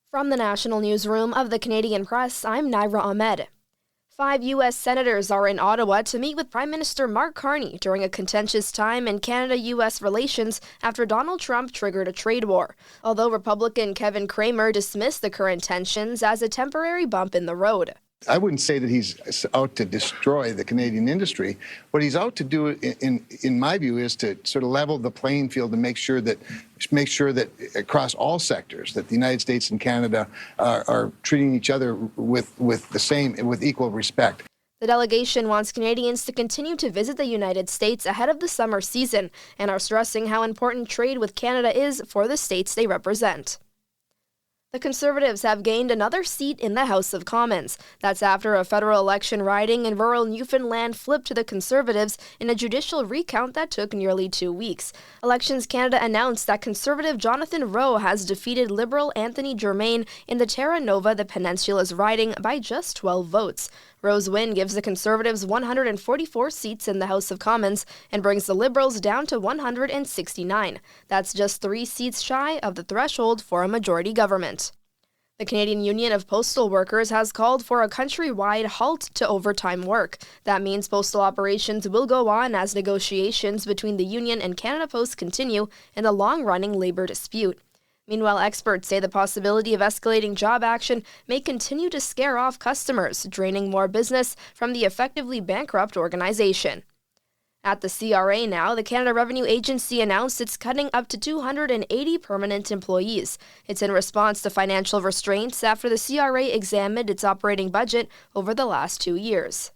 From the National Newsroom of the Canadian Press, I'm Naira Ahmed. 5 U.S. senators are in Ottawa to meet with Prime Minister Mark Carney during a contentious time in Canada-U.S. relations after Donald Trump triggered a trade war. Although Republican Kevin Cramer dismissed the current tensions as a temporary bump in the road. I wouldn't say that he's out to destroy the Canadian industry. What he's out to do, in my view, is to sort of level the playing field and make sure that across all sectors that the United States and Canada are treating each other with equal respect. The delegation wants Canadians to continue to visit the United States ahead of the summer season and are stressing how important trade with Canada is for the states they represent. The Conservatives have gained another seat in the House of Commons. That's after a federal election riding in rural Newfoundland flipped to the Conservatives in a judicial recount that took nearly 2 weeks. Elections Canada announced that Conservative Jonathan Rowe has defeated Liberal Anthony Germain in the Terra Nova, the Peninsula's riding, by just 12 votes. Rowe's win gives the Conservatives 144 seats in the House of Commons and brings the Liberals down to 169. That's just 3 seats shy of the threshold for a majority government. The Canadian Union of Postal Workers has called for a countrywide halt to overtime work. That means postal operations will go on as negotiations between the union and Canada Post continue in the long-running labor dispute. Meanwhile, experts say the possibility of escalating job action may continue to scare off customers, draining more business from the effectively bankrupt organization. At the CRA now, the Canada Revenue Agency announced it's cutting up to 280 permanent employees. It's in response to financial restraints after the CRA examined its operating budget over the last 2 years.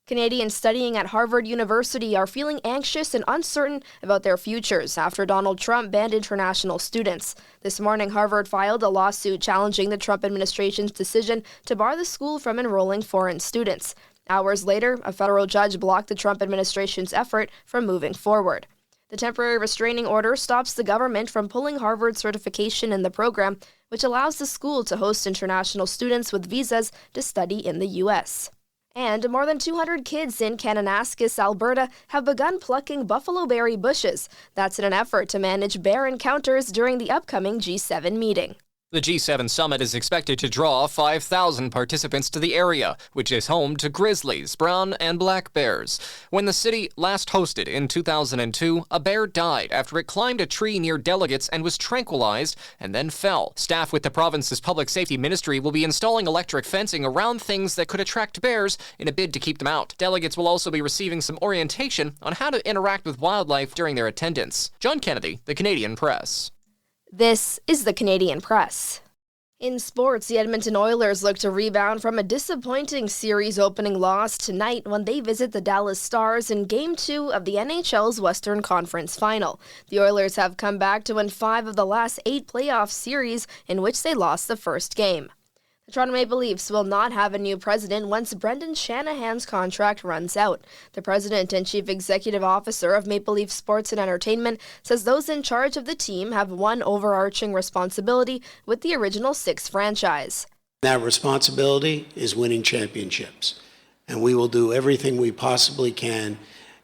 Canadians studying at Harvard University are feeling anxious and uncertain about their futures after Donald Trump banned international students. This morning, Harvard filed a lawsuit challenging the Trump administration's decision to bar the school from enrolling foreign students. Hours later, a federal judge blocked the Trump administration's effort from moving forward. The temporary restraining order stops the government from pulling Harvard's certification in the program, which allows the school to host international students with visas to study in the U.S. And more than 200 kids in Kananaskis, Alberta, have begun plucking buffalo berry bushes. That's in an effort to manage bear encounters during the upcoming G7 meeting. The G7 summit is expected to draw 5,000 participants to the area, which is home to grizzlies, brown and black bears. When the city last hosted in 2002, a bear died after it climbed a tree near delegates and was tranquilized and then fell. Staff with the province's public safety ministry will be installing electric fencing around things that could attract bears in a bid to keep them out. Delegates will also be receiving some orientation on how to interact with wildlife during their attendance. John Kennedy, The Canadian Press. This is the Canadian Press. In sports, the Edmonton Oilers look to rebound from a disappointing series opening loss tonight when they visit the Dallas Stars in Game 2 of the NHL's Western Conference Final. The Oilers have come back to win 5 of the last 8 playoff series in which they lost the first game. The Toronto Maple Leafs will not have a new president once Brendan Shanahan's contract runs out. The president and chief executive officer of Maple Leaf Sports and Entertainment says those in charge of the team have one overarching responsibility with the original 6 franchise. That responsibility is winning championships, and we will do everything we possibly can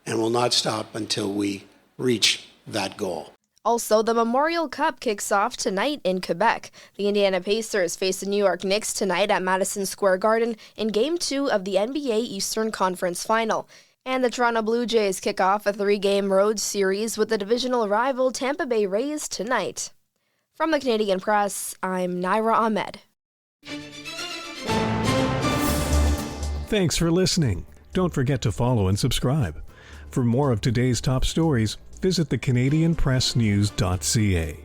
and will not stop until we reach that goal. Also, the Memorial Cup kicks off tonight in Quebec. The Indiana Pacers face the New York Knicks tonight at Madison Square Garden in Game 2 of the NBA Eastern Conference Final. And the Toronto Blue Jays kick off a 3-game road series with the divisional rival Tampa Bay Rays tonight. From the Canadian Press, I'm Naira Ahmed. Thanks for listening. Don't forget to follow and subscribe. For more of today's top stories, visit thecanadianpressnews.ca.